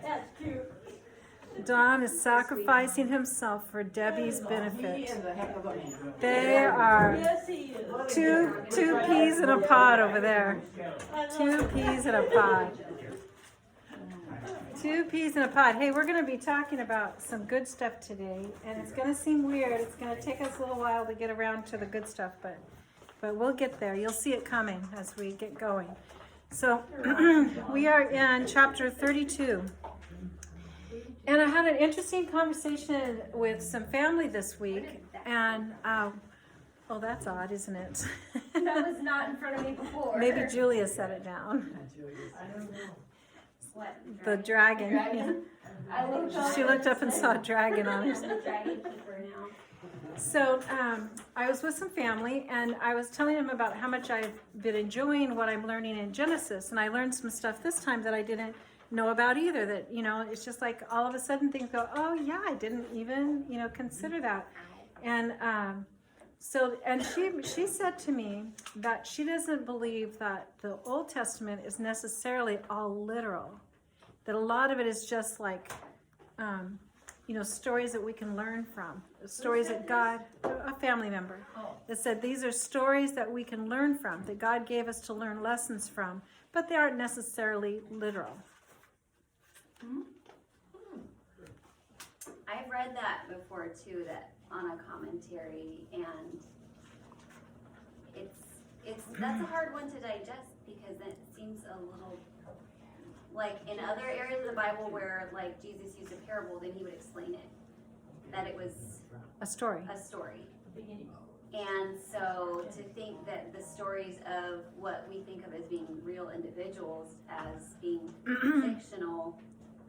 That's cute. Don is sacrificing himself for Debbie's benefit. They are Yes, he is. two peas in a pod over there. 2 peas in a pod. 2 peas in a pod. Hey, we're going to be talking about some good stuff today, and it's going to seem weird. It's going to take us a little while to get around to the good stuff, but we'll get there. You'll see it coming as we get going. So we are in chapter 32. And I had an interesting conversation with some family this week, and oh, that's odd, isn't it? That was not in front of me before. Maybe Julia set it down. What? The dragon. Yeah. I looked up. She looked up and saw a dragon on I'm her. the dragon keeper now. So I was with some family, and I was telling them about how much I've been enjoying what I'm learning in Genesis, and I learned some stuff this time that I didn't know about either. That, you know, it's just like all of a sudden things go, oh yeah, I didn't even, you know, consider that. And she said to me that she doesn't believe that the Old Testament is necessarily all literal, that a lot of it is just like you know, stories that we can learn from, stories that God, a family member, that said these are stories that we can learn from, that God gave us to learn lessons from, but they aren't necessarily literal. I've read that before too, that on a commentary, and that's a hard one to digest because it seems a little like in other areas of the Bible where like Jesus used a parable, then he would explain it, that it was A story. And so to think that the stories of what we think of as being real individuals as being fictional,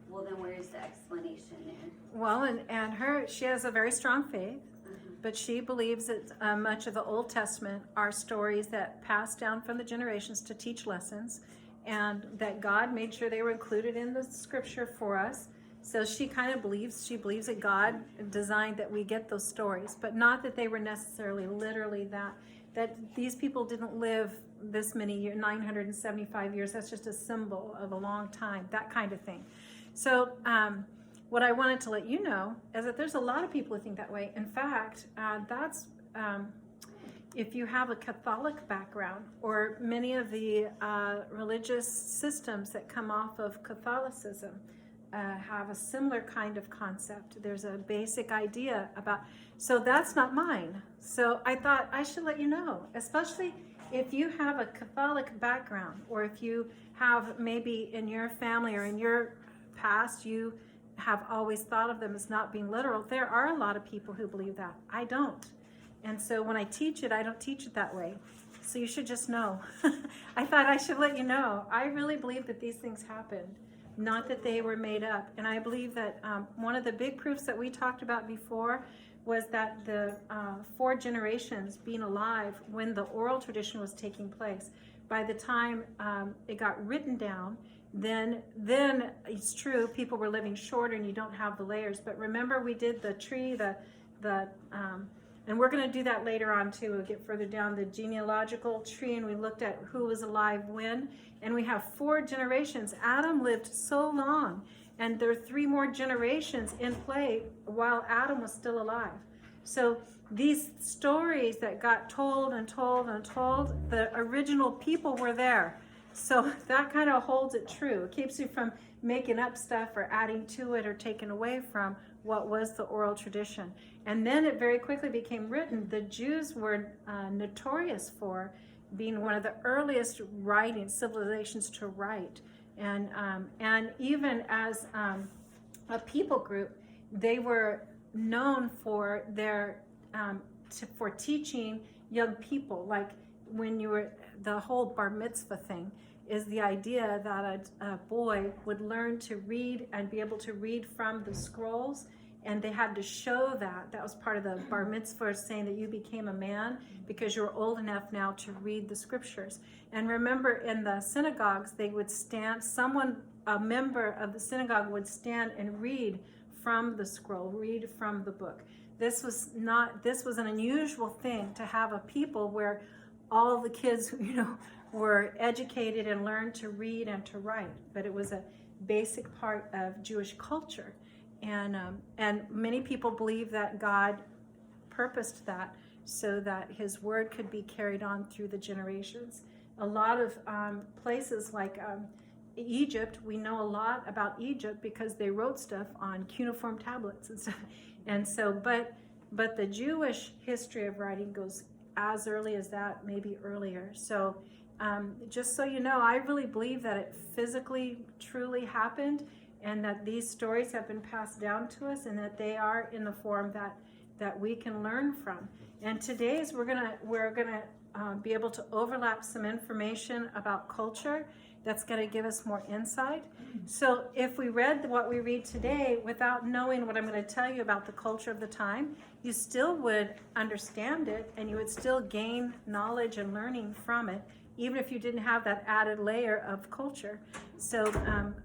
well then where's the explanation there? Well, and she has a very strong faith, but she believes that much of the Old Testament are stories that pass down from the generations to teach lessons, and that God made sure they were included in the scripture for us. So she believes that God designed that we get those stories, but not that they were necessarily literally that these people didn't live this many years, 975 years. That's just a symbol of a long time, that kind of thing. So what I wanted to let you know is that there's a lot of people who think that way. In fact, that's if you have a Catholic background, or many of the religious systems that come off of Catholicism have a similar kind of concept. There's a basic idea about, so that's not mine. So I thought I should let you know, especially if you have a Catholic background, or if you have maybe in your family or in your past, you have always thought of them as not being literal. There are a lot of people who believe that. I don't. And so when I teach it, I don't teach it that way. So you should just know. I thought I should let you know. I really believe that these things happened, not that they were made up. And I believe that one of the big proofs that we talked about before was that the 4 generations being alive when the oral tradition was taking place, by the time it got written down, then it's true, people were living shorter and you don't have the layers. But remember, we did the tree, and we're going to do that later on too. We'll get further down the genealogical tree, and we looked at who was alive when, and we have 4 generations. Adam lived so long, and there are 3 more generations in play while Adam was still alive. So these stories that got told and told and told, the original people were there. So that kind of holds it true. It keeps you from making up stuff or adding to it or taking away from what was the oral tradition. And then it very quickly became written. The Jews were notorious for being one of the earliest writing civilizations to write. And even as a people group, they were known for their for teaching young people. Like when you were, the whole bar mitzvah thing is the idea that a boy would learn to read and be able to read from the scrolls, and they had to show that was part of the bar mitzvah, saying that you became a man because you're old enough now to read the scriptures. And remember, in the synagogues, they would stand, a member of the synagogue would stand and read from the scroll, read from the book. This was an unusual thing to have a people where all the kids, were educated and learned to read and to write, but it was a basic part of Jewish culture. And many people believe that God purposed that so that his word could be carried on through the generations. A lot of places like Egypt, we know a lot about Egypt because they wrote stuff on cuneiform tablets and stuff. And so, but the Jewish history of writing goes as early as that, maybe earlier. So just so you know, I really believe that it physically truly happened, and that these stories have been passed down to us, and that they are in the form that we can learn from. And today's we're gonna be able to overlap some information about culture that's going to give us more insight. So if we read what we read today without knowing what I'm going to tell you about the culture of the time, you still would understand it, and you would still gain knowledge and learning from it, even if you didn't have that added layer of culture. So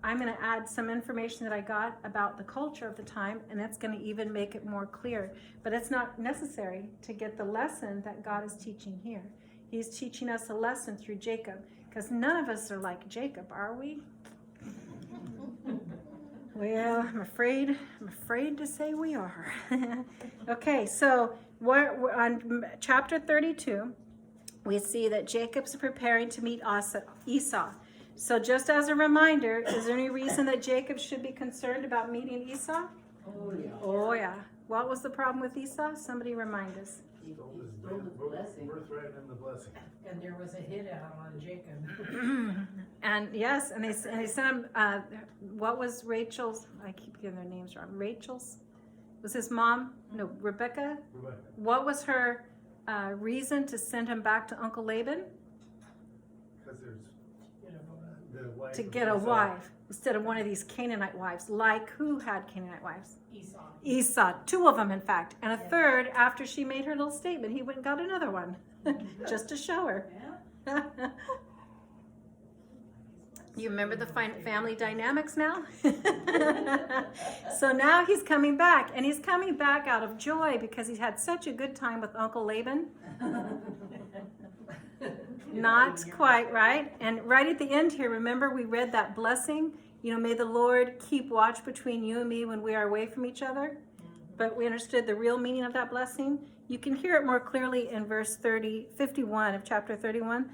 I'm going to add some information that I got about the culture of the time, and that's going to even make it more clear. But it's not necessary to get the lesson that God is teaching here. He's teaching us a lesson through Jacob, because none of us are like Jacob, are we? Well, I'm afraid to say we are. Okay, so we're on chapter 32. We see that Jacob's preparing to meet Esau. So just as a reminder, is there any reason that Jacob should be concerned about meeting Esau? Oh, yeah. Oh, yeah. What was the problem with Esau? Somebody remind us. He Stole his stole his blessing. birthright and the blessing. And there was a hit out on Jacob. And yes, and they sent him, what was Rachel's, I keep getting their names wrong, Rachel's? Was his mom? No, Rebecca? Rebecca. What was her reason to send him back to Uncle Laban? Because there's You know, the wife. To of get a Esau. wife instead of one of these Canaanite wives. Like who had Canaanite wives? Esau. Esau, 2 of them in fact, and a Yeah. third after she made her little statement. He went and got another one just to show her. Yeah. You remember the family dynamics now? So now he's coming back, and he's coming back out of joy because he's had such a good time with Uncle Laban. Not quite, right? And right at the end here, remember we read that blessing? You know, may the Lord keep watch between you and me when we are away from each other. But we understood the real meaning of that blessing. You can hear it more clearly in verse 51 of chapter 31.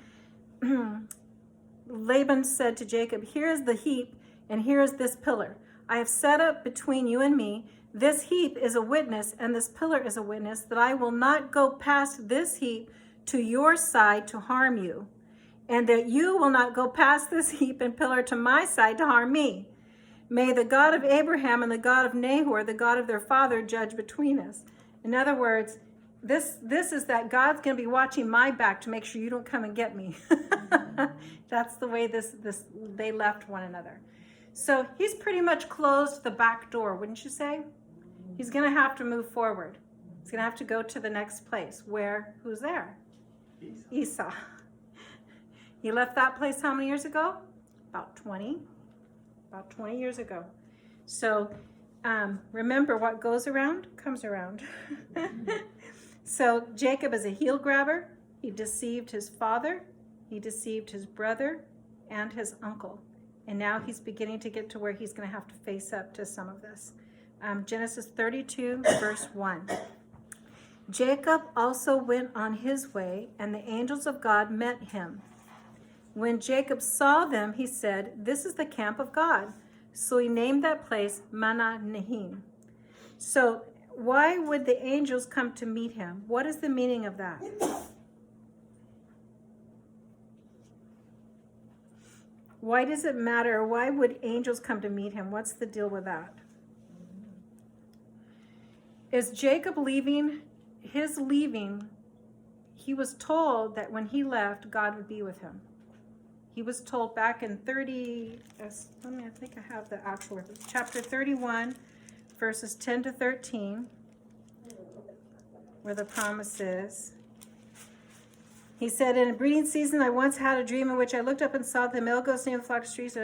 Laban said to Jacob, "Here is the heap, and here is this pillar. I have set up between you and me. This heap is a witness, and this pillar is a witness, that I will not go past this heap to your side to harm you, and that you will not go past this heap and pillar to my side to harm me. May the God of Abraham and the God of Nahor, the God of their father, judge between us." In other words, this is that God's going to be watching my back to make sure you don't come and get me. That's the way they left one another. So he's pretty much closed the back door, wouldn't you say? He's going to have to move forward. He's going to have to go to the next place. Where? Who's there? Esau. He left that place how many years ago? About 20 years ago. So remember, what goes around comes around. So Jacob is a heel grabber. He deceived his father, he deceived his brother, and his uncle. And now he's beginning to get to where he's going to have to face up to some of this. Genesis 32, verse 1. Jacob also went on his way, and the angels of God met him. When Jacob saw them, he said, "This is the camp of God." So he named that place Mahanaim. So why would the angels come to meet him? What is the meaning of that? Why does it matter? Why would angels come to meet him? What's the deal with that? Is Jacob leaving? His leaving, he was told that when he left, God would be with him. He was told back in I think I have the actual, chapter 31, verses 10 to 13, where the promise is. He said, "In a breeding season, I once had a dream in which I looked up and saw the male goats near the flock of streets."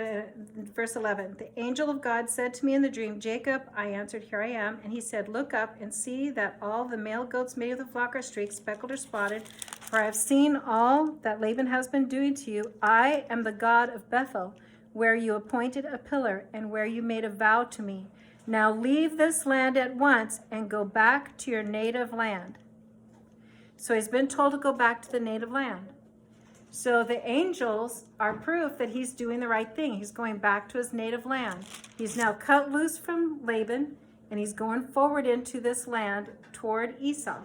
Verse 11, "The angel of God said to me in the dream, 'Jacob,' I answered, 'Here I am.' And he said, 'Look up and see that all the male goats made of the flock are streaked, speckled or spotted, For I have seen all that Laban has been doing to you. I am the God of Bethel, where you appointed a pillar and where you made a vow to me. Now leave this land at once and go back to your native land. So he's been told to go back to the native land. So the angels are proof that he's doing the right thing. He's going back to his native land. He's now cut loose from Laban, and he's going forward into this land toward Esau.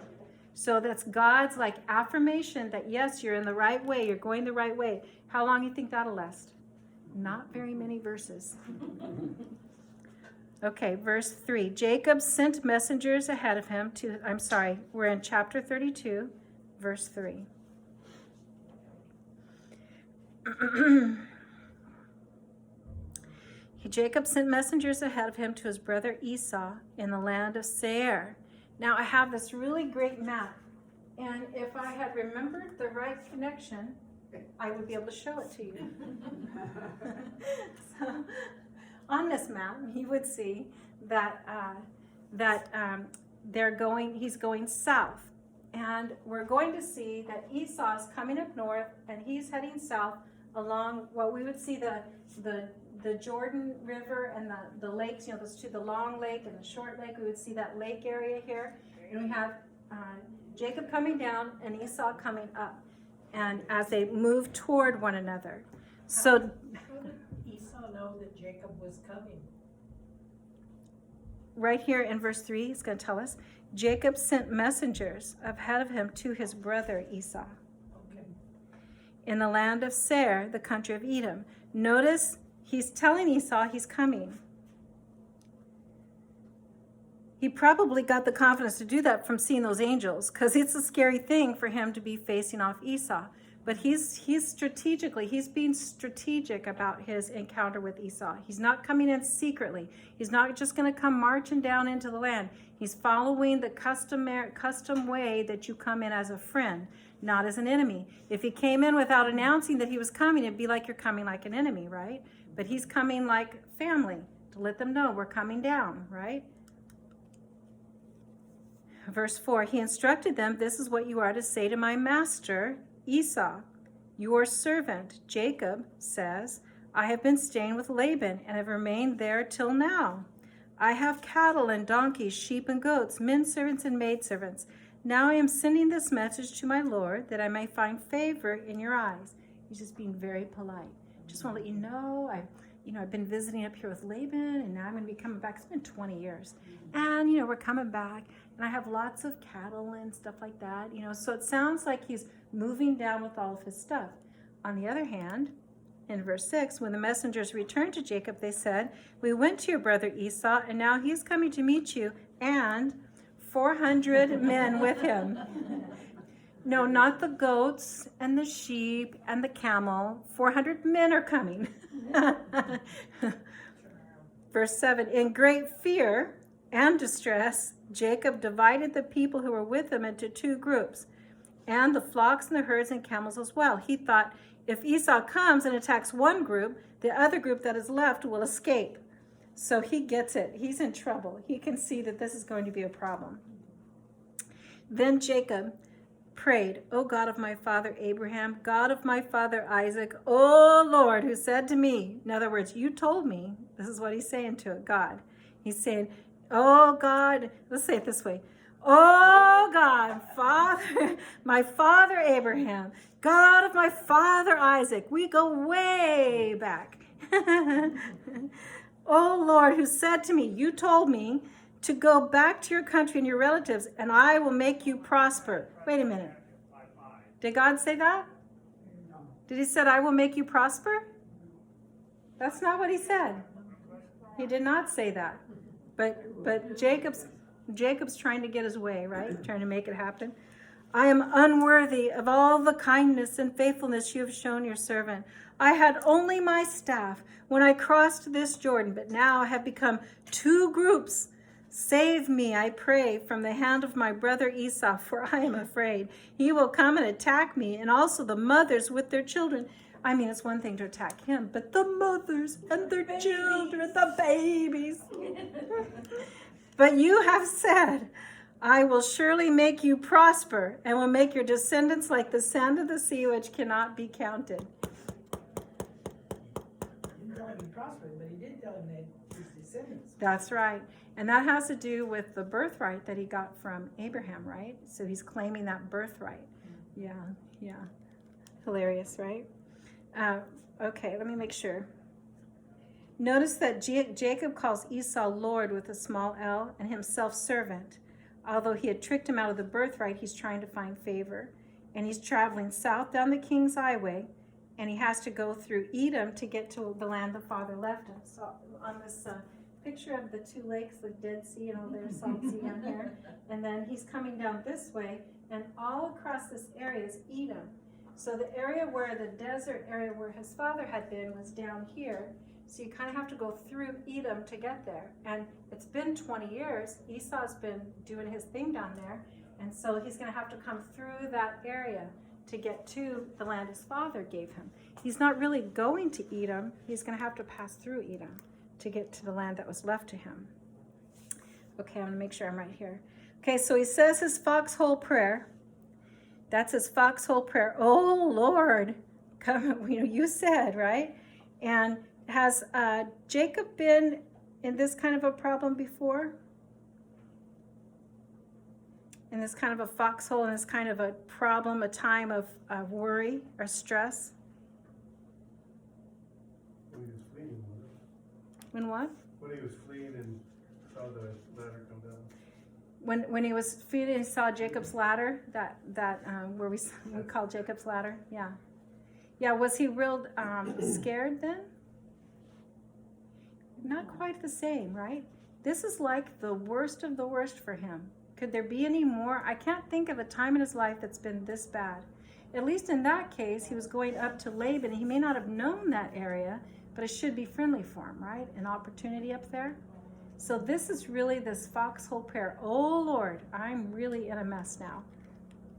So that's God's like affirmation that yes, you're in the right way, you're going the right way. How long do you think that'll last? Not very many verses. Okay, verse 3. Jacob sent messengers ahead of him to, we're in chapter 32, verse 3. Jacob sent messengers ahead of him to his brother Esau in the land of Seir. Now I have this really great map, and if I had remembered the right connection, I would be able to show it to you. So, on this map, you would see that he's going south, and we're going to see that Esau is coming up north, and he's heading south along what we would see the Jordan River and the lakes, those two, the long lake and the short lake. We would see that lake area here. And we have Jacob coming down and Esau coming up. And as they move toward one another. So How did Esau know that Jacob was coming? right here in verse 3, it's going to tell us, Jacob sent messengers ahead of him to his brother Esau Okay. in the land of Seir, the country of Edom. Notice he's telling Esau he's coming. He probably got the confidence to do that from seeing those angels, because it's a scary thing for him to be facing off Esau. But he's being strategic about his encounter with Esau. He's not coming in secretly. He's not just going to come marching down into the land. He's following the custom way that you come in as a friend, not as an enemy. If he came in without announcing that he was coming, it'd be like you're coming like an enemy, right? But he's coming like family to let them know we're coming down, right? Verse 4, he instructed them, this is what you are to say to my master, Esau. Your servant, Jacob, says, I have been staying with Laban and have remained there till now. I have cattle and donkeys, sheep and goats, men servants and maidservants. Now I am sending this message to my Lord that I may find favor in your eyes. He's just being very polite. Just want to let you know, I've been visiting up here with Laban, and now I'm going to be coming back. It's been 20 years. And, we're coming back, and I have lots of cattle and stuff like that, So it sounds like he's moving down with all of his stuff. On the other hand, in verse 6, when the messengers returned to Jacob, they said, we went to your brother Esau, and now he is coming to meet you, and 400 men with him. No, not the goats and the sheep and the camel. 400 men are coming. Verse 7, in great fear and distress, Jacob divided the people who were with him into two groups, and the flocks and the herds and camels as well. He thought, if Esau comes and attacks one group, the other group that is left will escape. So he gets it. He's in trouble. He can see that this is going to be a problem. Then Jacob prayed, O God of my father Abraham, God of my father Isaac, O Lord, who said to me, in other words, you told me, this is what he's saying to God. He's saying, oh God, let's say it this way. Oh God, Father, my father Abraham, God of my father Isaac, we go way back. Oh Lord, who said to me, you told me to go back to your country and your relatives, and I will make you prosper. Wait a minute. Did God say that? Did he said, I will make you prosper? That's not what he said. He did not say that. But Jacob's trying to get his way, right? Trying to make it happen. I am unworthy of all the kindness and faithfulness you have shown your servant. I had only my staff when I crossed this Jordan, but now I have become two groups. Save me, I pray, from the hand of my brother Esau, for I am afraid. He will come and attack me, and also the mothers with their children. I mean, it's one thing to attack him, but the mothers and their children, the babies. But you have said, I will surely make you prosper and will make your descendants like the sand of the sea, which cannot be counted. He didn't tell him he prospered, but he did tell him that his descendants. That's right. And that has to do with the birthright that he got from Abraham, right? So he's claiming that birthright. Yeah. Hilarious, right? Okay, let me make sure. Notice that Jacob calls Esau Lord with a small l and himself servant. Although he had tricked him out of the birthright, he's trying to find favor. And he's traveling south down the King's Highway, and he has to go through Edom to get to the land the father left him. So on this picture of the two lakes, the Dead Sea and all there's Salt Sea on here, and then he's coming down this way, and all across this area is Edom. So the area where the desert area where his father had been was down here. So you kind of have to go through Edom to get there. And it's been 20 years. Esau's been doing his thing down there. And so he's going to have to come through that area to get to the land his father gave him. He's not really going to Edom. He's going to have to pass through Edom to get to the land that was left to him. Okay, I'm going to make sure I'm right here. Okay, so he says his foxhole prayer. That's his foxhole prayer. Oh, Lord, come, you said, right? And has Jacob been in this kind of a problem before? In this kind of a foxhole, in this kind of a problem, a time of worry or stress? When he was fleeing, wasn't it? When what? When he was fleeing and saw the ladder come down. When he was feeding, he saw Jacob's ladder, that where we call Jacob's ladder. Yeah. Was he real scared then? Not quite the same, right? This is like the worst of the worst for him. Could there be any more? I can't think of a time in his life that's been this bad. At least in that case, he was going up to Laban. He may not have known that area, but it should be friendly for him, right? An opportunity up there. So this is really this foxhole prayer. Oh, Lord, I'm really in a mess now.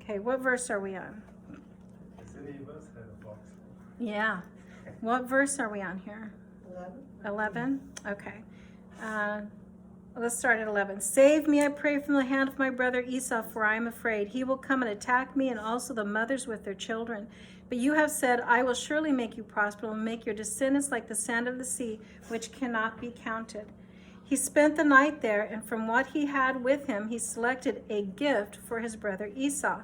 Okay, what verse are we on? Has any of us had a foxhole? Yeah. What verse are we on here? 11? Okay. Let's start at 11. Save me, I pray, from the hand of my brother Esau, for I am afraid. He will come and attack me, and also the mothers with their children. But you have said, I will surely make you prosper, and make your descendants like the sand of the sea, which cannot be counted. He spent the night there, and from what he had with him, he selected a gift for his brother Esau.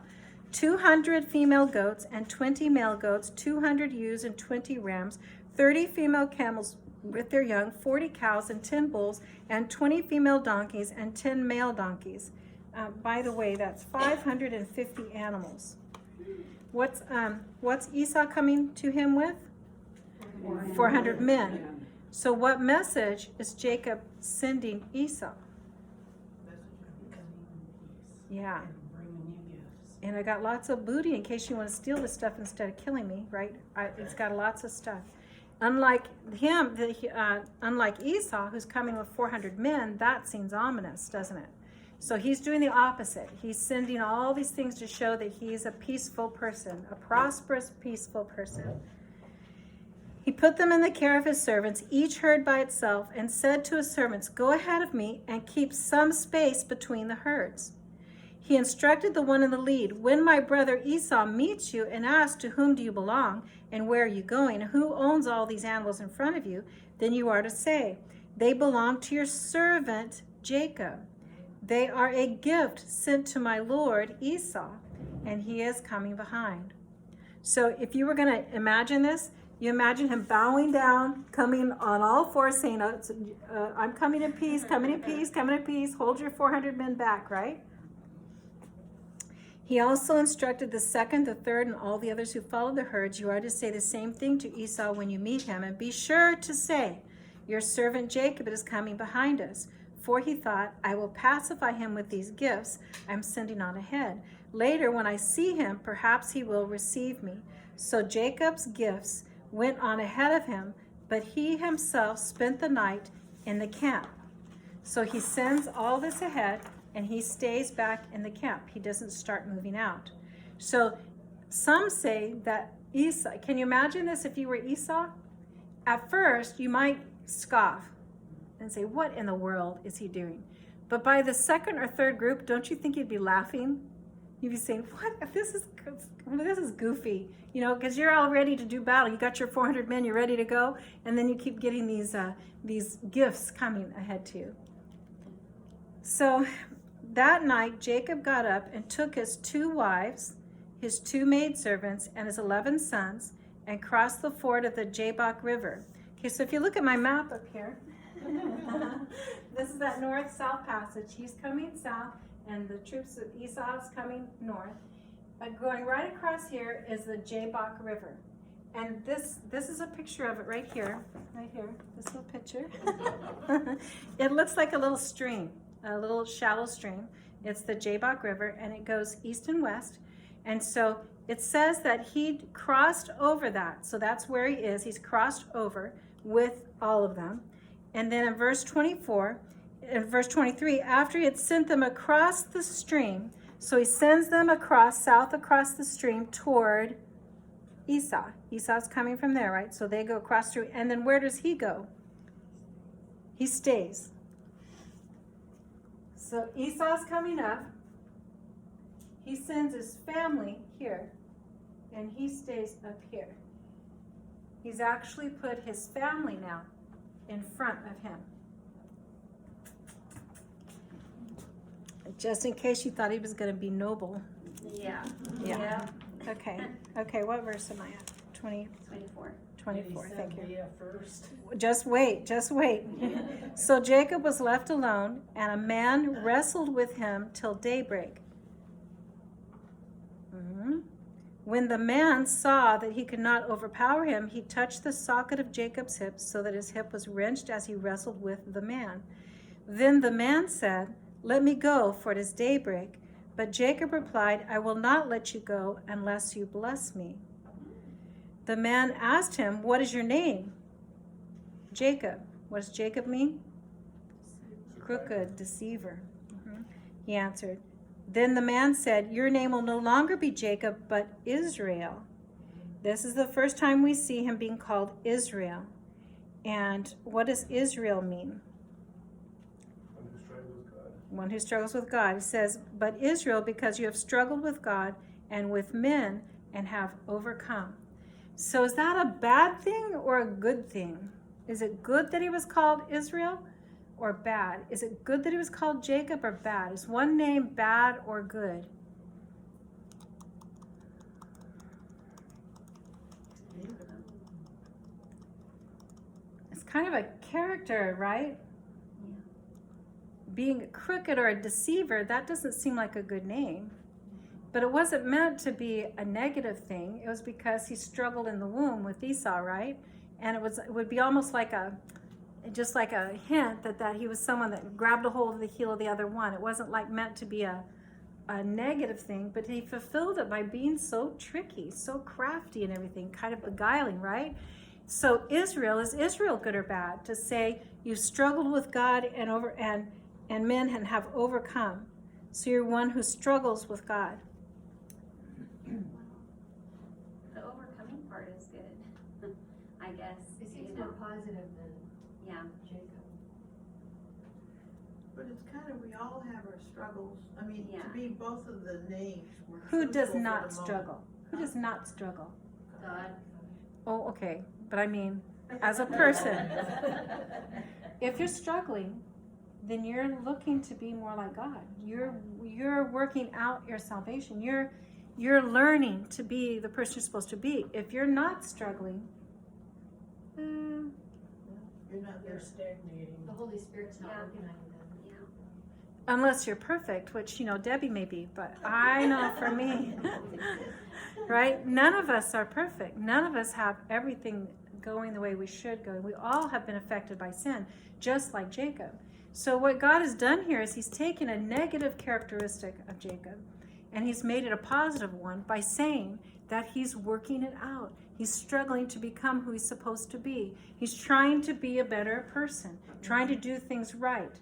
200 female goats and 20 male goats, 200 ewes and 20 rams, 30 female camels with their young, 40 cows and 10 bulls, and 20 female donkeys and 10 male donkeys. By the way, that's 550 animals. What's Esau coming to him with? 400 men. So what message is Jacob sending Esau? Yeah. And I got lots of booty in case you want to steal this stuff instead of killing me, right? It's got lots of stuff. Unlike him, unlike Esau, who's coming with 400 men, that seems ominous, doesn't it? So he's doing the opposite. He's sending all these things to show that he's a peaceful person, a prosperous, peaceful person. He put them in the care of his servants, each herd by itself, and said to his servants, go ahead of me and keep some space between the herds. He instructed the one in the lead, when my brother Esau meets you and asks, to whom do you belong and where are you going? Who owns all these animals in front of you? Then you are to say, they belong to your servant Jacob. They are a gift sent to my lord Esau, and he is coming behind. So if you were going to imagine this, you imagine him bowing down, coming on all fours, saying, I'm coming in peace, coming in peace, coming in peace. Hold your 400 men back, right? He also instructed the second, the third, and all the others who followed the herds, you are to say the same thing to Esau when you meet him, and be sure to say, your servant Jacob is coming behind us. For he thought, I will pacify him with these gifts I'm sending on ahead. Later, when I see him, perhaps he will receive me. So Jacob's gifts went on ahead of him, but he himself spent the night in the camp. So he sends all this ahead, and he stays back in the camp. He doesn't start moving out. So some say that Esau, can you imagine this if you were Esau? At first, you might scoff and say, what in the world is he doing? But by the second or third group, don't you think you'd be laughing? You'd be saying, what? This is goofy, you know, because you're all ready to do battle. You got your 400 men, you're ready to go, and then you keep getting these gifts coming ahead to you. So that night, Jacob got up and took his 2 wives, his 2 maidservants, and his 11 sons, and crossed the ford of the Jabbok River. Okay, so if you look at my map up here, this is that north-south passage. He's coming south, and the troops of Esau is coming north. Going right across here is the Jabbok River. And this is a picture of it right here, this little picture. It looks like a little stream, a little shallow stream. It's the Jabbok River, and it goes east and west. And so it says that he crossed over that. So that's where he is. He's crossed over with all of them. And then in verse 24, in verse 23, after he had sent them across the stream, so he sends them south across the stream toward Esau. Esau's coming from there, right? So they go across through. And then where does he go? He stays. So Esau's coming up. He sends his family here, and he stays up here. He's actually put his family now in front of him. Just in case you thought he was going to be noble. Yeah. Yeah. Okay, what verse am I at? 24. 24, thank you. Leah first. Just wait. So Jacob was left alone, and a man wrestled with him till daybreak. When the man saw that he could not overpower him, he touched the socket of Jacob's hip, so that his hip was wrenched as he wrestled with the man. Then the man said, "Let me go, for it is daybreak." But Jacob replied, "I will not let you go unless you bless me." The man asked him, "What is your name?" Jacob. What does Jacob mean? Crooked, deceiver. He answered. Then the man said, "Your name will no longer be Jacob, but Israel." This is the first time we see him being called Israel. And what does Israel mean? One who struggles with God. One who struggles with God. It says, "But Israel, because you have struggled with God and with men and have overcome." So is that a bad thing or a good thing? Is it good that he was called Israel or bad? Is it good that he was called Jacob or bad? Is one name bad or good? It's kind of a character, right? Yeah. Being crooked or a deceiver, that doesn't seem like a good name. But it wasn't meant to be a negative thing. It was because he struggled in the womb with Esau, right? And it would be almost like just like a hint that he was someone that grabbed a hold of the heel of the other one. It wasn't like meant to be a negative thing, but he fulfilled it by being so tricky, so crafty and everything, kind of beguiling, right? So Israel, is Israel good or bad? To say you struggled with God and men and have overcome. So you're one who struggles with God. The overcoming part is good, I guess. It seems you more know. positive than Yeah. Jacob. But it's kind of, we all have our struggles. I mean, Yeah. to be both of the names. Were Who does truthful for not the moment. struggle? Who does not struggle? God. Oh, okay. But I mean, as a person, if you're struggling, then you're looking to be more like God. You're working out your salvation. You're learning to be the person you're supposed to be. If you're not struggling, You're not They're there. stagnating. The Holy Spirit's not Yeah. working on you then. Yeah. unless you're perfect, which, Debbie may be, but I know for me, right? None of us are perfect. None of us have everything going the way we should go. We all have been affected by sin, just like Jacob. So what God has done here is he's taken a negative characteristic of Jacob and he's made it a positive one by saying that he's working it out. He's struggling to become who he's supposed to be. He's trying to be a better person, trying to do things right.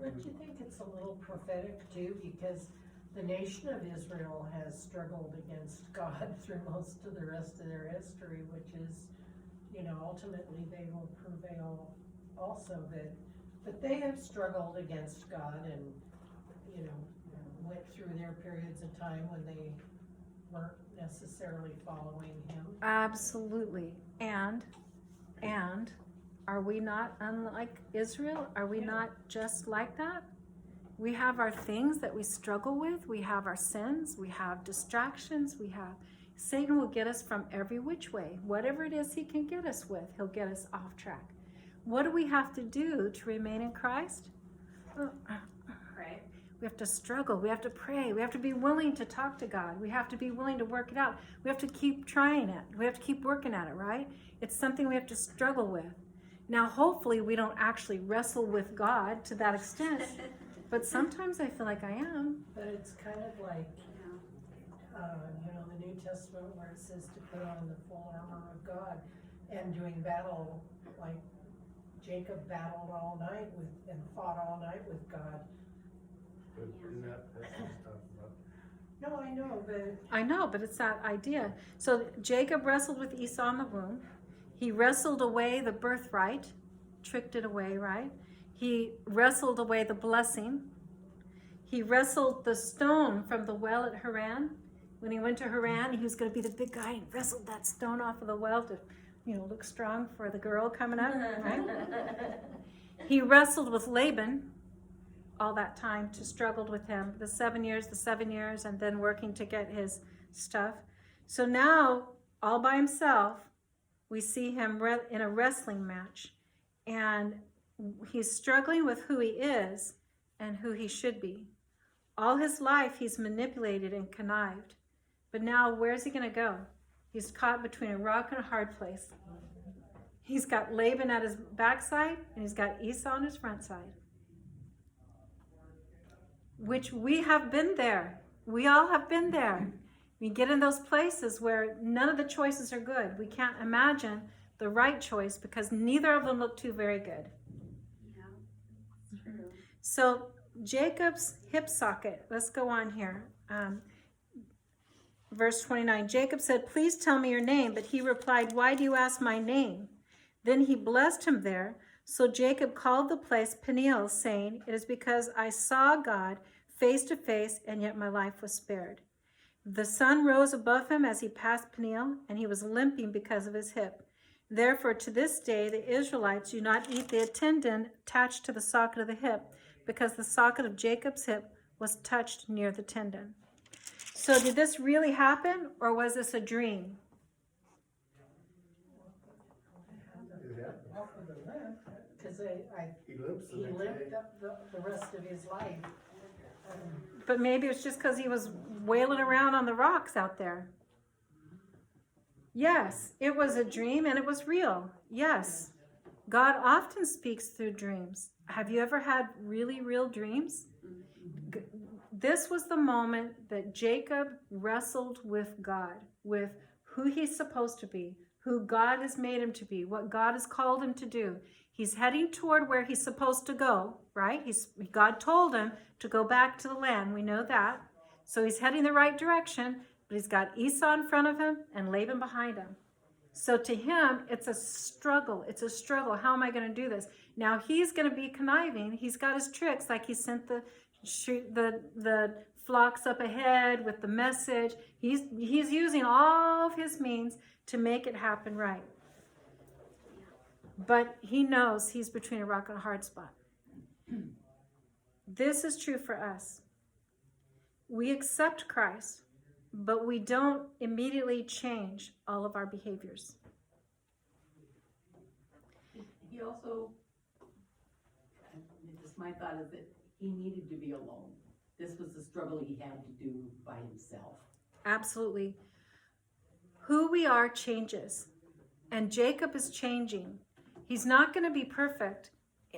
Don't you think it's a little prophetic too, because the nation of Israel has struggled against God through most of the rest of their history, which is, ultimately they will prevail also, that But they have struggled against God and, you know, went through their periods of time when they weren't necessarily following him. Absolutely. And are we not unlike Israel? Are we not just like that? We have our things that we struggle with. We have our sins. We have distractions. Satan will get us from every which way. Whatever it is he can get us with, he'll get us off track. What do we have to do to remain in Christ? Right? We have to struggle. We have to pray. We have to be willing to talk to God. We have to be willing to work it out. We have to keep trying it. We have to keep working at it, right? It's something we have to struggle with. Now, hopefully, we don't actually wrestle with God to that extent, but sometimes I feel like I am. But it's kind of like, the New Testament where it says to put on the full armor of God and doing battle, like Jacob battled all night and fought all night with God. But isn't that's what it's talking about? No, I know, but I know, but it's that idea. So Jacob wrestled with Esau in the womb. He wrestled away the birthright, tricked it away, right? He wrestled away the blessing. He wrestled the stone from the well at Haran. When he went to Haran, he was going to be the big guy and wrestled that stone off of the well to, look strong for the girl coming up, right? He wrestled with Laban all that time, struggled with him, the 7 years, and then working to get his stuff. So now, all by himself, we see him in a wrestling match, and he's struggling with who he is and who he should be. All his life, he's manipulated and connived. But now, where's he going to go? He's caught between a rock and a hard place. He's got Laban at his backside, and he's got Esau on his front side. Which we have been there. We all have been there. We get in those places where none of the choices are good. We can't imagine the right choice because neither of them look too very good. Yeah, it's true. So Jacob's hip socket, let's go on here. Verse 29, Jacob said, "Please tell me your name." But he replied, "Why do you ask my name?" Then he blessed him there. So Jacob called the place Peniel, saying, "It is because I saw God face to face, and yet my life was spared." The sun rose above him as he passed Peniel, and he was limping because of his hip. Therefore, to this day, the Israelites do not eat the tendon attached to the socket of the hip, because the socket of Jacob's hip was touched near the tendon. So did this really happen, or was this a dream? It happened. off of the limp, because He limps the he next limped day. up the rest of his life. But maybe it's just because he was wailing around on the rocks out there. Yes, it was a dream and it was real. Yes. God often speaks through dreams. Have you ever had really real dreams? This was the moment that Jacob wrestled with God, with who he's supposed to be, who God has made him to be, what God has called him to do. He's heading toward where he's supposed to go, right? God told him to go back to the land. We know that. So he's heading the right direction, but he's got Esau in front of him and Laban behind him. So to him, it's a struggle. It's a struggle. How am I going to do this? Now he's going to be conniving. He's got his tricks, like he sent the flocks up ahead with the message. He's using all of his means to make it happen right. But he knows he's between a rock and a hard spot. This is true for us. We accept Christ, but we don't immediately change all of our behaviors. He also, just my thought is that he needed to be alone. This was the struggle he had to do by himself. Absolutely. Who we are changes, and Jacob is changing. He's not going to be perfect.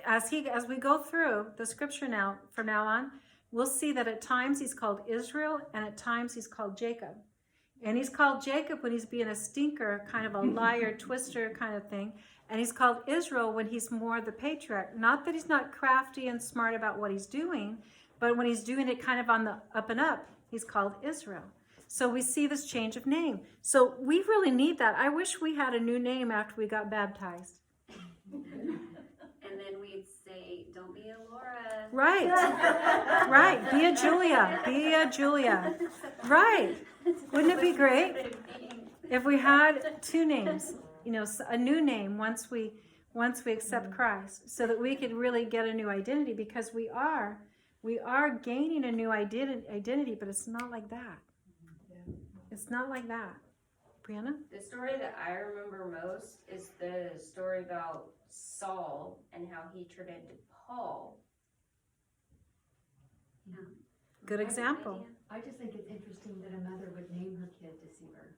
As we go through the scripture now, from now on, we'll see that at times he's called Israel and at times he's called Jacob. And he's called Jacob when he's being a stinker, kind of a liar, twister kind of thing. And he's called Israel when he's more the patriarch. Not that he's not crafty and smart about what he's doing, but when he's doing it kind of on the up and up, he's called Israel. So we see this change of name. So we really need that. I wish we had a new name after we got baptized. And then we'd say, Right. Right. Be a Julia. Be a Julia. Right. Wouldn't it be great if we had two names? You know, a new name once we accept Christ, so that we could really get a new identity, because we are gaining a new identity, but it's not like that. It's not like that. Brianna? The story that I remember most is the story about Saul and how he turned into Paul. Good example. I just think it's interesting that a mother would name her kid Deceiver.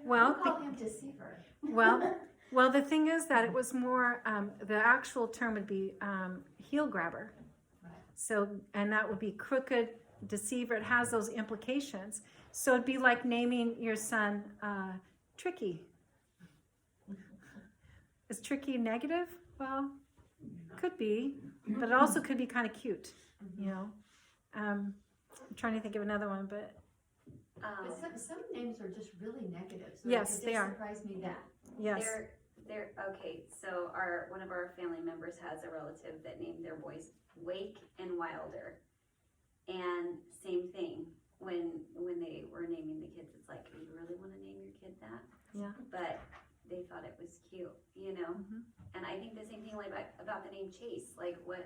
Well, Call him Deceiver. well, the thing is that it was more, the actual term would be heel grabber. So, and that would be crooked, deceiver. It has those implications. So it'd be like naming your son Tricky. Is Tricky negative? Well, could be, but it also could be kind of cute, you know. I'm trying to think of another one, but But some names are just really negative. So Yes, it they just are. surprised me that. yes. They're okay. So one of our family members has a relative that named their boys Wake and Wilder, and same thing when they were naming the kids. It's like, do you really want to name your kid that? Yeah. But they thought it was cute, you know. Mhm. And I think the same thing like about the name Chase. Like what?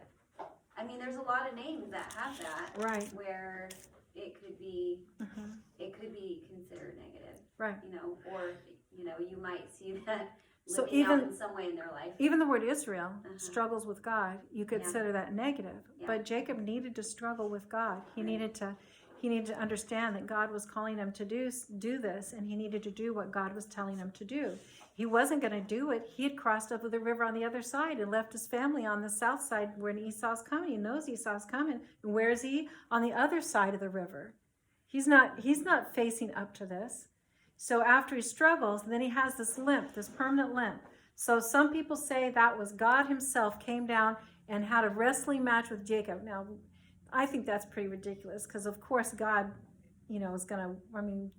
I mean, there's a lot of names that have that Right. where it could be Mhm. considered negative. Right. You know, or you know, you might see that So living out even- in some way in their life. Even the word Israel, Uh-huh. struggles with God, you could Yeah. consider that negative. Yeah. But Jacob needed to struggle with God. He needed to understand that God was calling him to do this, and he needed to do what God was telling him to do. He wasn't going to do it. He had crossed over the river on the other side and left his family on the south side when Esau's coming. He knows Esau's coming. And where is he? On the other side of the river. He's not facing up to this. So after he struggles, then he has this limp, this permanent limp. So some people say that was God himself came down and had a wrestling match with Jacob. Now, I think that's pretty ridiculous, because of course God, you know, is going to,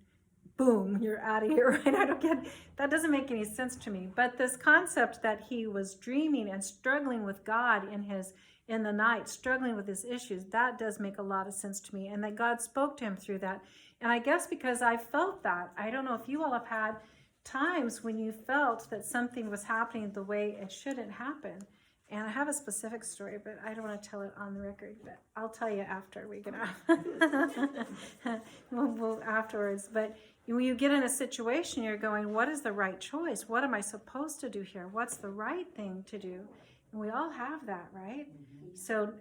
boom, you're out of here, right? I don't get, that doesn't make any sense to me. But this concept that he was dreaming and struggling with God in the night, struggling with his issues, that does make a lot of sense to me. And that God spoke to him through that. And I guess because I felt that, I don't know if you all have had times when you felt that something was happening the way it shouldn't happen. And I have a specific story, but I don't want to tell it on the record, but I'll tell you after we get off. we'll afterwards. But when you get in a situation, you're going, what is the right choice? What am I supposed to do here? What's the right thing to do? And we all have that, right? So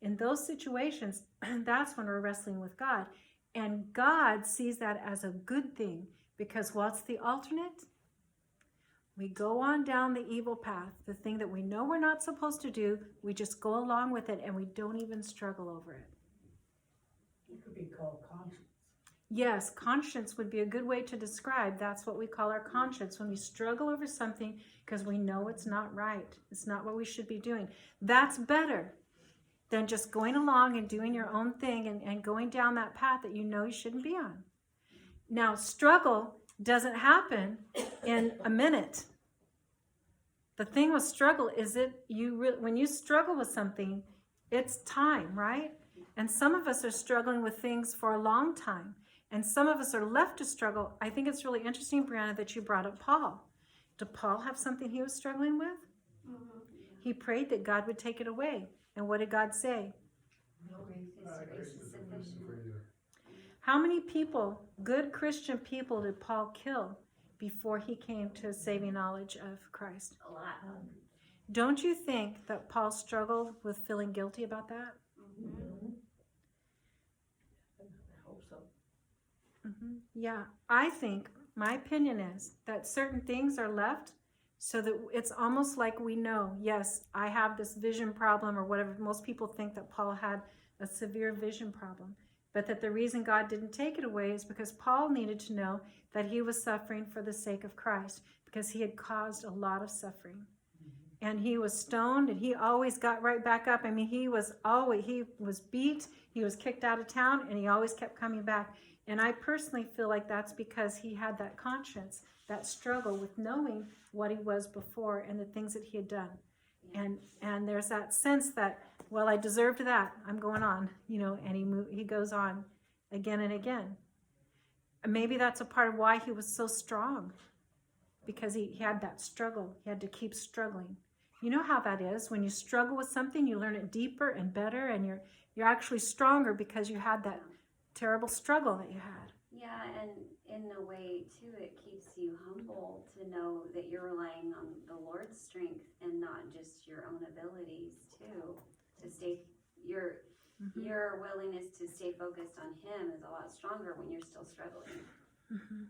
in those situations, that's when we're wrestling with God. And God sees that as a good thing, because what's the alternate? We go on down the evil path, the thing that we know we're not supposed to do. We just go along with it, and we don't even struggle over it. It could be called conscience. Yes, conscience would be a good way to describe. That's what we call our conscience, when we struggle over something because we know it's not right. It's not what we should be doing. That's better than just going along and doing your own thing and going down that path that you know you shouldn't be on. Now, struggle doesn't happen in a minute. The thing with struggle is when you struggle with something, it's time, right? And some of us are struggling with things for a long time. And some of us are left to struggle. I think it's really interesting, Brianna, that you brought up Paul. Did Paul have something he was struggling with? Mm-hmm. He prayed that God would take it away. And what did God say? Grace is sufficient for you. How many people, good Christian people, did Paul kill before he came to saving knowledge of Christ? A lot. Don't you think that Paul struggled with feeling guilty about that? Mm-hmm. I hope so. Mm-hmm. Yeah, I think, my opinion is that certain things are left so that it's almost like we know, yes, I have this vision problem or whatever. Most people think that Paul had a severe vision problem, but that the reason God didn't take it away is because Paul needed to know that he was suffering for the sake of Christ, because he had caused a lot of suffering. And he was stoned, and he always got right back up. I mean, he was beat, he was kicked out of town, and he always kept coming back. And I personally feel like that's because he had that conscience, that struggle with knowing what he was before and the things that he had done. And there's that sense that well, I deserved that. I'm going on, and he goes on again and again. And maybe that's a part of why he was so strong, because he had that struggle. He had to keep struggling. You know how that is. When you struggle with something, you learn it deeper and better, and you're actually stronger because you had that terrible struggle that you had. Yeah, and in a way, too, it keeps you humble to know that you're relying on the Lord's strength and not just your own abilities, too. To stay, your willingness to stay focused on Him is a lot stronger when you're still struggling. Mm-hmm.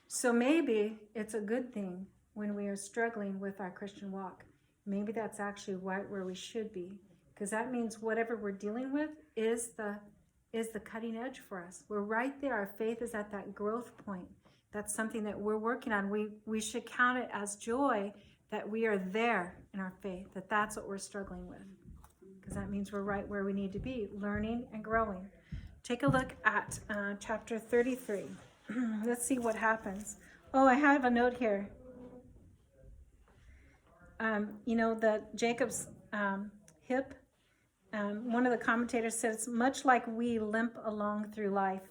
So maybe it's a good thing when we are struggling with our Christian walk. Maybe that's actually right where we should be, because that means whatever we're dealing with is the cutting edge for us. We're right there. Our faith is at that growth point. That's something that we're working on. We should count it as joy that we are there in our faith, that's what we're struggling with, because that means we're right where we need to be, learning and growing. Take a look at chapter 33. Let's see what happens. Oh, I have a note here. The Jacob's hip, one of the commentators said it's much like we limp along through life.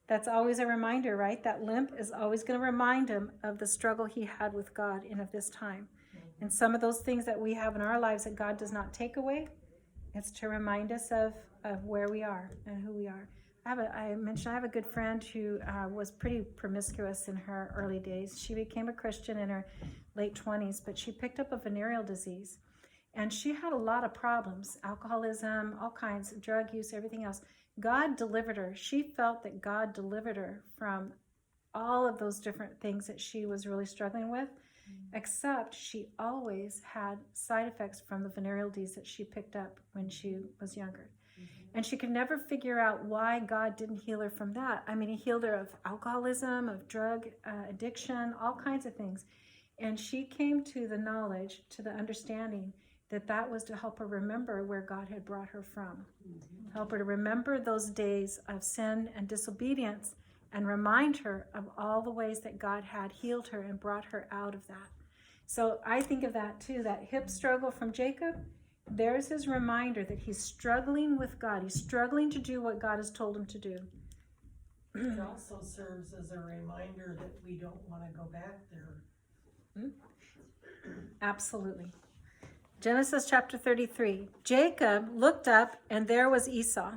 That's always a reminder, right? That limp is always going to remind him of the struggle he had with God and of this time. And some of those things that we have in our lives that God does not take away, it's to remind us of where we are and who we are. I mentioned I have a good friend who was pretty promiscuous in her early days. She became a Christian in her late 20s, but she picked up a venereal disease. And she had a lot of problems, alcoholism, all kinds, drug use, everything else. God delivered her. She felt that God delivered her from all of those different things that she was really struggling with, except she always had side effects from the venereal disease that she picked up when she was younger. And she could never figure out why God didn't heal her from that. I mean, He healed her of alcoholism, of drug addiction, all kinds of things. And she came to the knowledge, to the understanding that was to help her remember where God had brought her from. Help her to remember those days of sin and disobedience and remind her of all the ways that God had healed her and brought her out of that. So I think of that too, that hip struggle from Jacob. There's his reminder that he's struggling with God. He's struggling to do what God has told him to do. It also serves as a reminder that we don't want to go back there. Absolutely. Genesis chapter 33. Jacob looked up, and there was Esau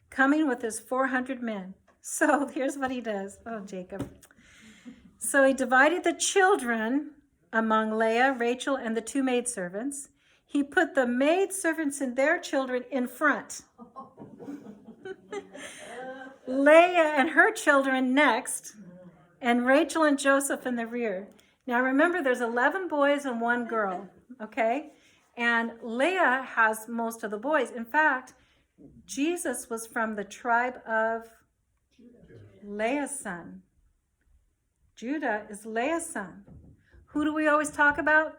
coming with his 400 men. So here's what he does. Oh, Jacob. So he divided the children among Leah, Rachel, and the two maidservants. He put the maidservants and their children in front. Leah and her children next, and Rachel and Joseph in the rear. Now remember, there's 11 boys and 1 girl, okay? And Leah has most of the boys. In fact, Jesus was from the tribe of Leah's son. Judah is Leah's son. Who do we always talk about?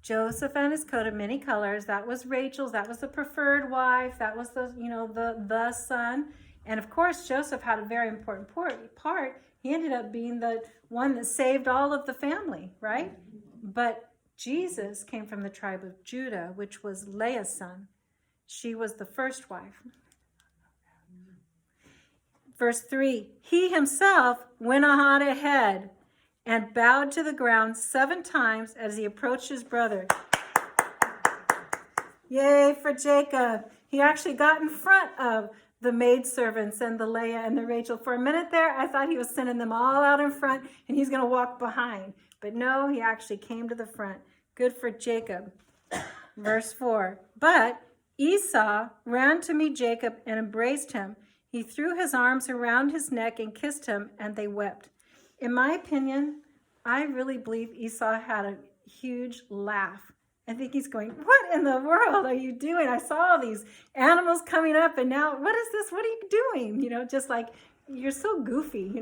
Joseph and his coat of many colors. That was Rachel's. That was the preferred wife. That was the son. And of course, Joseph had a very important part. He ended up being the one that saved all of the family, right? But Jesus came from the tribe of Judah, which was Leah's son. She was the first wife. Verse 3, he himself went on ahead and bowed to the ground 7 times as he approached his brother. Yay for Jacob. He actually got in front of the maidservants and the Leah and the Rachel. For a minute there, I thought he was sending them all out in front and he's going to walk behind. But no, he actually came to the front. Good for Jacob. Verse 4, but Esau ran to meet Jacob and embraced him. He threw his arms around his neck and kissed him, and they wept. In my opinion, I really believe Esau had a huge laugh. I think he's going, what in the world are you doing? I saw all these animals coming up, and now what is this? What are you doing? Just like, you're so goofy,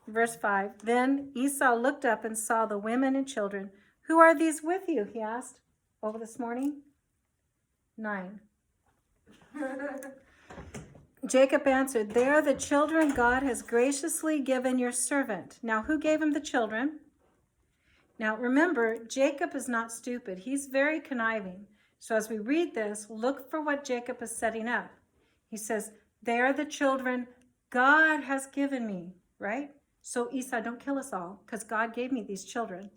Verse 5, then Esau looked up and saw the women and children. Who are these with you? He asked over this morning. 9. Jacob answered, they are the children God has graciously given your servant. Now, who gave him the children? Now remember, Jacob is not stupid. He's very conniving. So as we read this, look for what Jacob is setting up. He says, they are the children God has given me, right? So Esau, don't kill us all, because God gave me these children.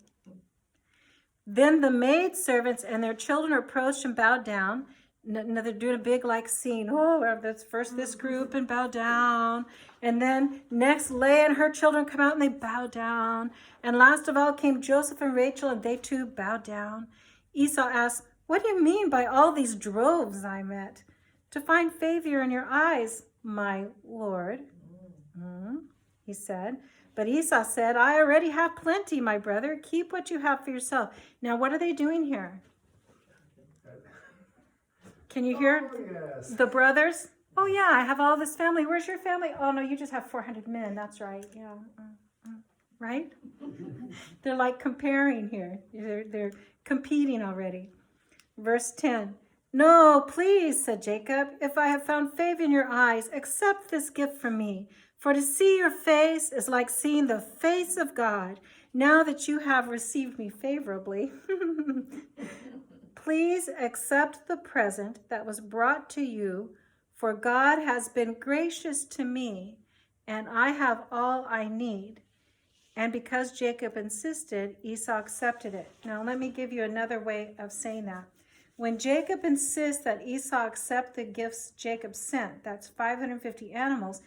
Then the maidservants and their children approached and bowed down. Now they're doing a big like scene. Oh, that's first this group and bow down. And then next Leah and her children come out and they bow down. And last of all came Joseph and Rachel and they too bowed down. Esau asked, what do you mean by all these droves I met? To find favor in your eyes, my lord, he said. But Esau said, I already have plenty, my brother. Keep what you have for yourself. Now, what are they doing here? Can you hear yes. the brothers? Oh, yeah, I have all this family. Where's your family? Oh, no, you just have 400 men. That's right. Yeah. Right? They're like comparing here. They're competing already. Verse 10. No, please, said Jacob, if I have found favor in your eyes, accept this gift from me. For to see your face is like seeing the face of God. Now that you have received me favorably, please accept the present that was brought to you, for God has been gracious to me, and I have all I need. And because Jacob insisted, Esau accepted it. Now let me give you another way of saying that. When Jacob insists that Esau accept the gifts Jacob sent, that's 550 animals,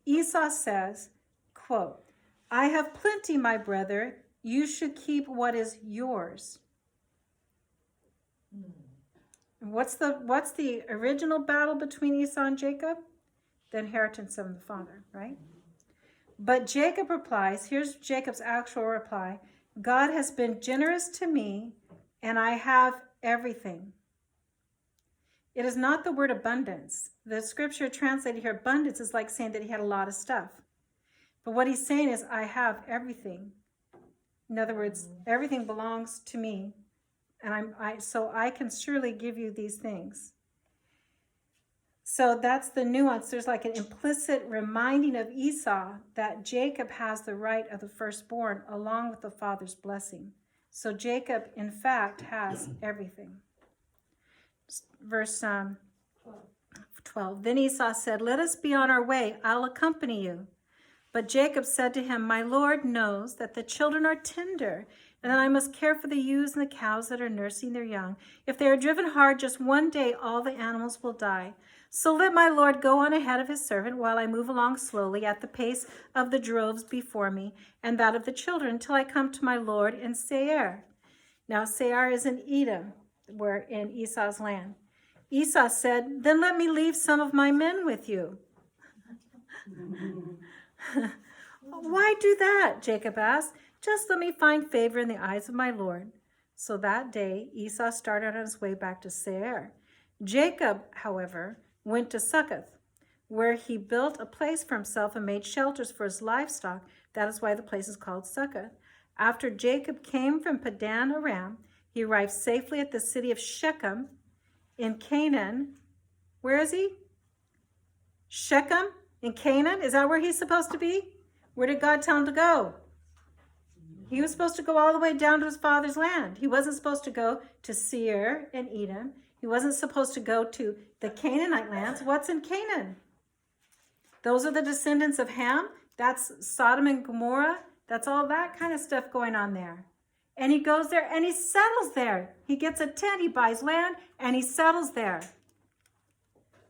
Esau says, quote, I have plenty, my brother. You should keep what is yours. What's the original battle between Esau and Jacob? The inheritance of the father, right? But Jacob replies, here's Jacob's actual reply, God has been generous to me, and I have everything. It is not the word abundance. The scripture translated here, abundance, is like saying that he had a lot of stuff. But what he's saying is, I have everything. In other words, everything belongs to me. And so I can surely give you these things. So that's the nuance. There's like an implicit reminding of Esau that Jacob has the right of the firstborn along with the father's blessing. So Jacob, in fact, has everything. Verse 12. Then Esau said, let us be on our way. I'll accompany you. But Jacob said to him, my Lord knows that the children are tender, and that I must care for the ewes and the cows that are nursing their young. If they are driven hard, just one day all the animals will die. So let my Lord go on ahead of his servant while I move along slowly at the pace of the droves before me and that of the children till I come to my Lord in Seir. Now Seir is in Edom, where in Esau's land. Esau said, then let me leave some of my men with you. Why do that? Jacob asked. Just let me find favor in the eyes of my Lord. So that day Esau started on his way back to Seir. Jacob, however, went to Succoth, where he built a place for himself and made shelters for his livestock. That is why the place is called Succoth. After Jacob came from Padan Aram, he arrived safely at the city of Shechem in Canaan. Where is he? Shechem in Canaan? Is that where he's supposed to be? Where did God tell him to go? He was supposed to go all the way down to his father's land. He wasn't supposed to go to Seir and Edom. He wasn't supposed to go to the Canaanite lands. What's in Canaan? Those are the descendants of Ham. That's Sodom and Gomorrah. That's all that kind of stuff going on there. And he goes there and he settles there. He gets a tent, he buys land, and he settles there.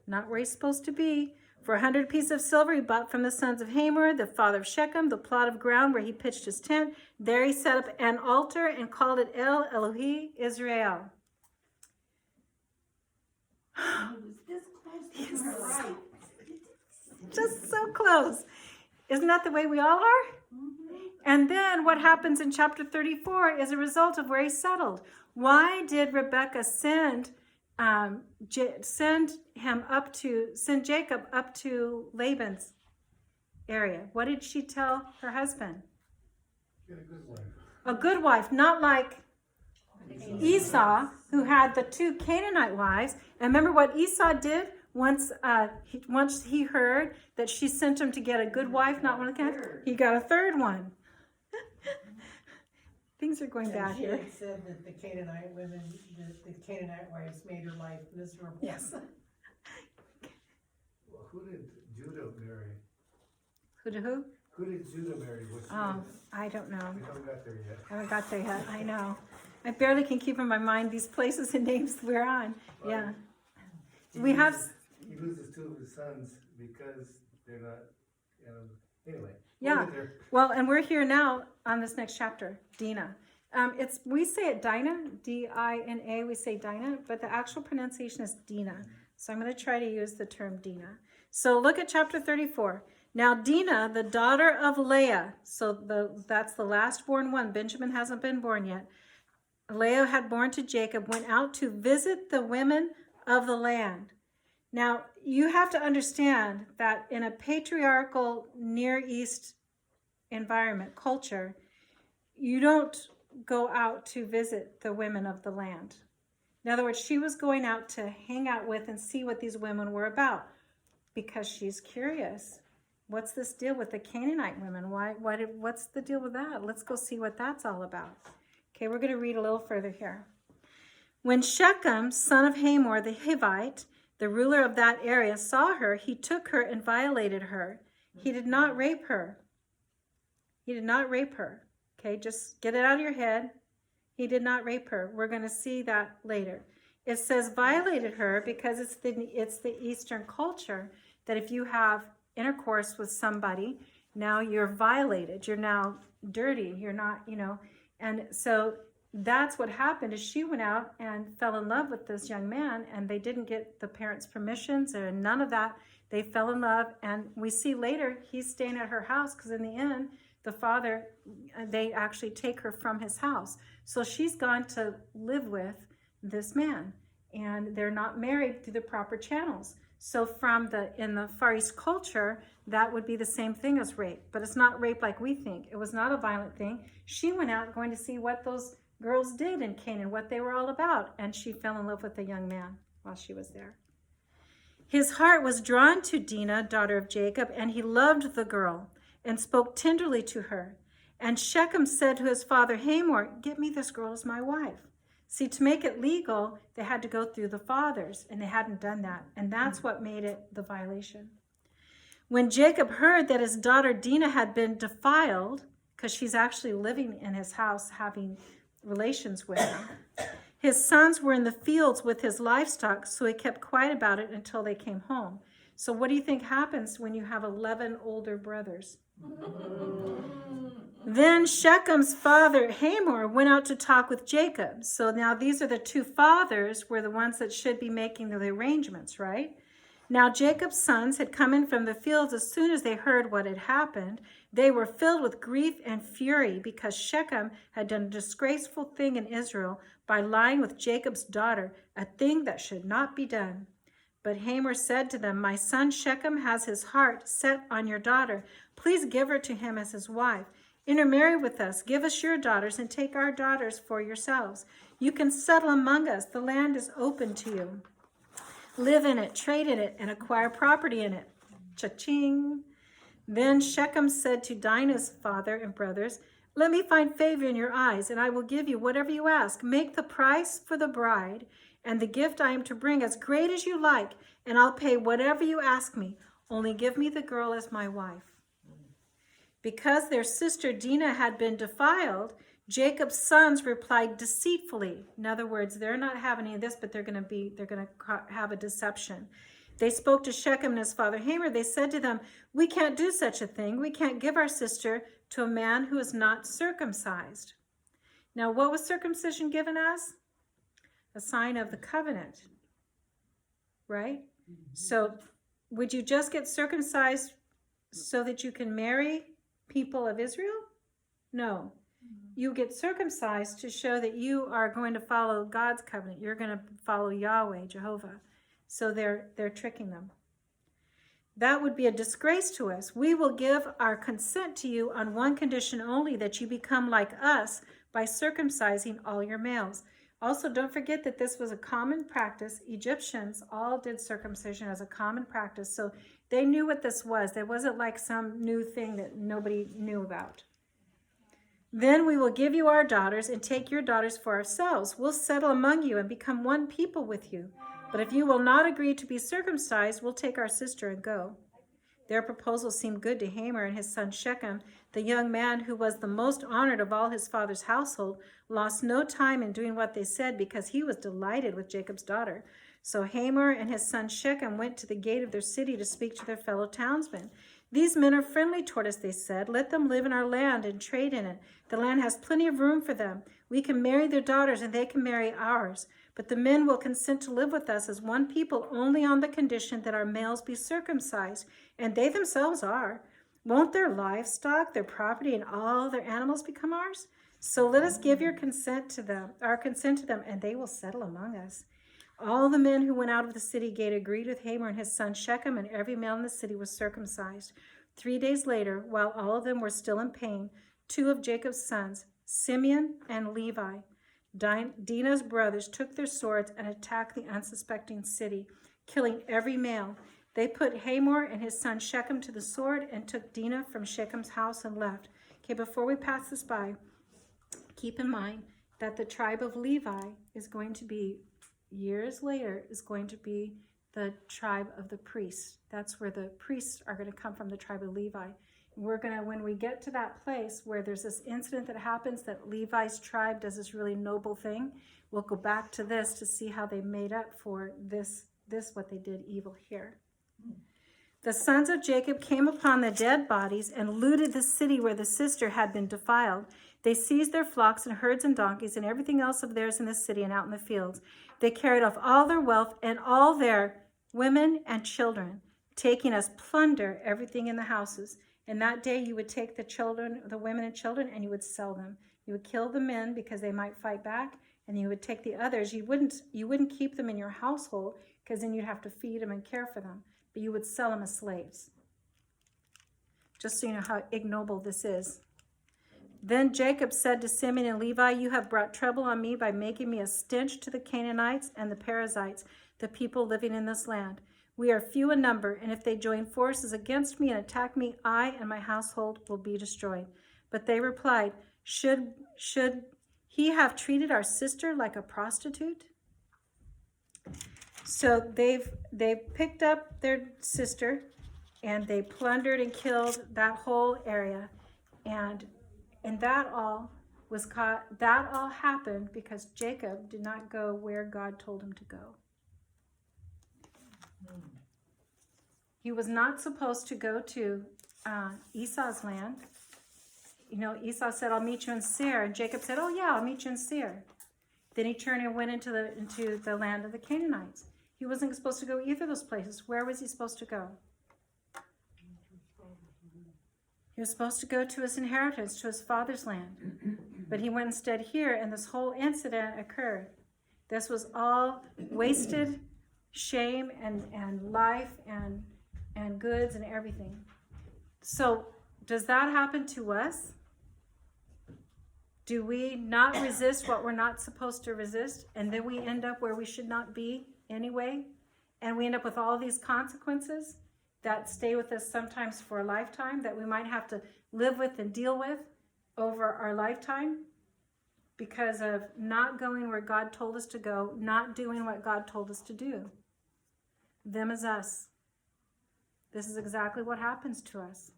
Not where he's supposed to be. For 100 pieces of silver he bought from the sons of Hamor, the father of Shechem, the plot of ground where he pitched his tent. There he set up an altar and called it El Elohi Israel. This close to her right. Just so close. Isn't that the way we all are? And then what happens in chapter 34 is a result of where he settled. Why did Rebekah send Jacob up to Laban's area? What did she tell her husband? Get a good wife. A good wife, not like Esau, who had the 2 Canaanite wives. And remember what Esau did once he heard that she sent him to get a good wife, not one of the Canaanites? He got a third one. Things are going And bad she here. had said that the Canaanite women, the Canaanite wives made her life miserable. Yes. Well, who did Judah marry? Who to who? Who did Judah marry? What's Oh, I don't know. We haven't got there yet. I haven't got there yet. I know. I barely can keep in my mind these places and names we're on. Yeah. We have. He loses two of his sons because they're not, anyway. Yeah. we'll get there. Well, and we're here now on this next chapter, Dinah. We say it Dinah, D-I-N-A, we say Dinah, but the actual pronunciation is Dinah. So I'm going to try to use the term Dinah. So look at chapter 34. Now Dinah, the daughter of Leah, so that's the last born one. Benjamin hasn't been born yet. Leah had born to Jacob, went out to visit the women of the land. Now, you have to understand that in a patriarchal Near East environment, culture, you don't go out to visit the women of the land. In other words, she was going out to hang out with and see what these women were about because she's curious. What's this deal with the Canaanite women? What's the deal with that? Let's go see what that's all about. Okay, we're going to read a little further here. When Shechem, son of Hamor the Hivite, the ruler of that area, saw her, he took her and violated her. He did not rape her. He did not rape her. Okay, just get it out of your head. He did not rape her. We're going to see that later. It says violated her because it's the Eastern culture that if you have intercourse with somebody, now you're violated. You're now dirty. You're not, and so that's what happened is she went out and fell in love with this young man, and they didn't get the parents' permissions or none of that. They fell in love, and we see later he's staying at her house because in the end, the father, they actually take her from his house. So she's gone to live with this man, and they're not married through the proper channels. So in the Far East culture, that would be the same thing as rape, but it's not rape like we think. It was not a violent thing. She went out going to see what those girls did in Canaan, what they were all about, and she fell in love with a young man while she was there. His heart was drawn to Dinah, daughter of Jacob, and he loved the girl and spoke tenderly to her. And Shechem said to his father Hamor, "Get me this girl as my wife." See, to make it legal, they had to go through the fathers, and they hadn't done that, and that's what made it the violation. When Jacob heard that his daughter Dinah had been defiled, because she's actually living in his house having relations with him, his sons were in the fields with his livestock, so he kept quiet about it until they came home. So what do you think happens when you have 11 older brothers? Then Shechem's father Hamor went out to talk with Jacob. So now these are the two fathers were the ones that should be making the arrangements, right? Now Jacob's sons had come in from the fields as soon as they heard what had happened. They were filled with grief and fury because Shechem had done a disgraceful thing in Israel by lying with Jacob's daughter, a thing that should not be done. But Hamor said to them, "My son Shechem has his heart set on your daughter. Please give her to him as his wife. Intermarry with us, give us your daughters, and take our daughters for yourselves. You can settle among us. The land is open to you. Live in it, trade in it, and acquire property in it." Cha-ching. Then Shechem said to Dinah's father and brothers, "Let me find favor in your eyes, and I will give you whatever you ask. Make the price for the bride and the gift I am to bring as great as you like, and I'll pay whatever you ask me. Only give me the girl as my wife." Because their sister Dinah had been defiled, Jacob's sons replied deceitfully. In other words, they're not having any of this, but they're going to have a deception. They spoke to Shechem and his father Hamor. They said to them, "We can't do such a thing. We can't give our sister to a man who is not circumcised." Now, what was circumcision given as? A sign of the covenant, right? So would you just get circumcised so that you can marry people of Israel? No. You get circumcised to show that you are going to follow God's covenant. You're going to follow Yahweh, Jehovah. So they're tricking them. That would be a disgrace to us. We will give our consent to you on one condition only, that you become like us by circumcising all your males. Also, don't forget that this was a common practice. Egyptians all did circumcision as a common practice. So they knew what this was. It wasn't like some new thing that nobody knew about. Then we will give you our daughters and take your daughters for ourselves. We'll settle among you and become one people with you. But if you will not agree to be circumcised, we'll take our sister and go." Their proposal seemed good to Hamor and his son Shechem. The young man, who was the most honored of all his father's household, lost no time in doing what they said because he was delighted with Jacob's daughter. So Hamor and his son Shechem went to the gate of their city to speak to their fellow townsmen. "These men are friendly toward us," they said. "Let them live in our land and trade in it. The land has plenty of room for them. We can marry their daughters and they can marry ours. But the men will consent to live with us as one people only on the condition that our males be circumcised, and they themselves are. Won't their livestock, their property, and all their animals become ours? So let us give our consent to them, and they will settle among us." All the men who went out of the city gate agreed with Hamor and his son Shechem, and every male in the city was circumcised. 3 days later, while all of them were still in pain, 2 of Jacob's sons, Simeon and Levi, Dinah's brothers, took their swords and attacked the unsuspecting city, killing every male. They put Hamor and his son Shechem to the sword and took Dinah from Shechem's house and left. Okay, before we pass this by, keep in mind that the tribe of Levi is going to be, years later, is going to be the tribe of the priests. That's where the priests are going to come from, the tribe of Levi. When we get to that place where there's this incident that happens, that Levi's tribe does this really noble thing, we'll go back to this to see how they made up for this what they did evil here. The sons of Jacob came upon the dead bodies and looted the city where the sister had been defiled. They seized their flocks and herds and donkeys and everything else of theirs in the city and out in the fields. They carried off all their wealth and all their women and children, taking as plunder everything in the houses. And that day you would take the children, the women and children, and you would sell them. You would kill the men because they might fight back, and you would take the others. You wouldn't keep them in your household because then you'd have to feed them and care for them. But you would sell them as slaves. Just so you know how ignoble this is. Then Jacob said to Simeon and Levi, "You have brought trouble on me by making me a stench to the Canaanites and the Perizzites, the people living in this land. We are few in number, and if they join forces against me and attack me, I and my household will be destroyed." But they replied, Should he have treated our sister like a prostitute? So they've picked up their sister, and they plundered and killed that whole area, and that all happened because Jacob did not go where God told him to go. He was not supposed to go to Esau's land. You know, Esau said, "I'll meet you in Seir," and Jacob said, "Oh yeah, I'll meet you in Seir." Then he turned and went into the land of the Canaanites. He wasn't supposed to go either of those places. Where was he supposed to go? He was supposed to go to his inheritance, to his father's land. But he went instead here, and this whole incident occurred. This was all wasted shame and life and goods and everything. So does that happen to us? Do we not resist what we're not supposed to resist, and then we end up where we should not be anyway, and we end up with all these consequences that stay with us sometimes for a lifetime, that we might have to live with and deal with over our lifetime because of not going where God told us to go, not doing what God told us to do? Them is us. This is exactly what happens to us.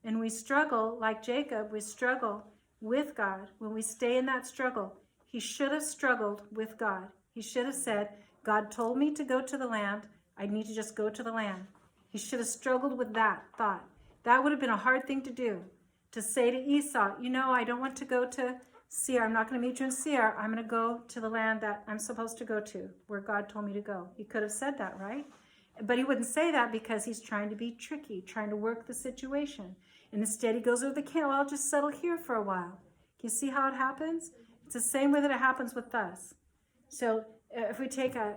And we struggle, like Jacob, we struggle with God. When we stay in that struggle, he should have struggled with God. He should have said, "God told me to go to the land. I need to just go to the land." He should have struggled with that thought. That would have been a hard thing to do. To say to Esau, I don't want to go to Seir. I'm not going to meet you in Seir. I'm going to go to the land that I'm supposed to go to, where God told me to go. He could have said that, right? But he wouldn't say that because he's trying to be tricky, trying to work the situation. And instead he goes over the Canaan. I'll just settle here for a while. Can you see how it happens? It's the same way that it happens with us. So if we take a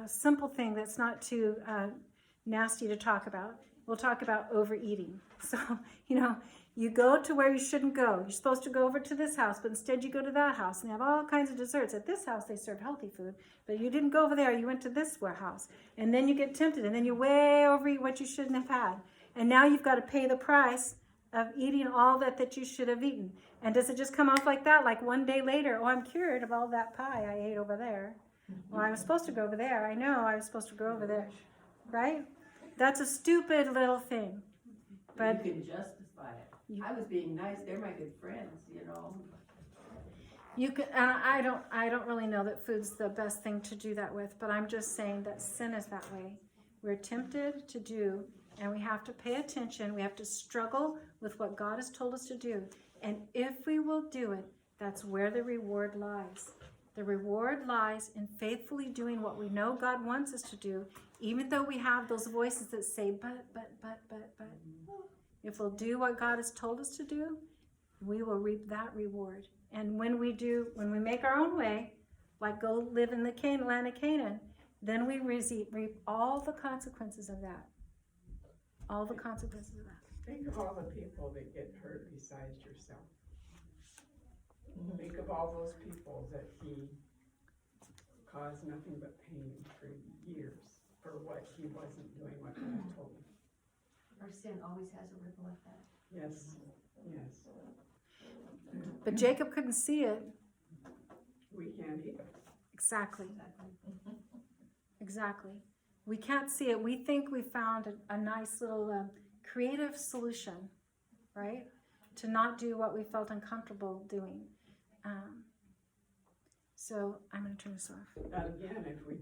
simple thing that's not too nasty to talk about, we'll talk about overeating. So, you go to where you shouldn't go. You're supposed to go over to this house, but instead you go to that house, and they have all kinds of desserts. At this house, they serve healthy food, but you didn't go over there. You went to this house, and then you get tempted, and then you way overeat what you shouldn't have had. And now you've got to pay the price of eating all that you should have eaten. And does it just come off like that? Like one day later, oh, I'm cured of all that pie I ate over there. Well, I was supposed to go over there. I know I was supposed to go over there. Right? That's a stupid little thing. But You can justify it. I was being nice, they're my good friends, you know. you can, and I don't really know that food's the best thing to do that with, but I'm just saying that sin is that way. We're tempted to do, and we have to pay attention. We have to struggle with what God has told us to do. And if we will do it, that's where the reward lies. The reward lies in faithfully doing what we know God wants us to do, even though we have those voices that say, but. If we'll do what God has told us to do, we will reap that reward. And when we make our own way, like go live in the land of Canaan, then we reap all the consequences of that. All the consequences of that. Think of all the people that get hurt besides yourself. Think of all those people that he caused nothing but pain for years for what he wasn't doing what God told him. Our sin always has a ripple effect. Yes, yes. But Jacob couldn't see it. We can't either. Exactly. Exactly. We can't see it. We think we found a nice little creative solution, right? To not do what we felt uncomfortable doing. So I'm going to turn this off. Again, if we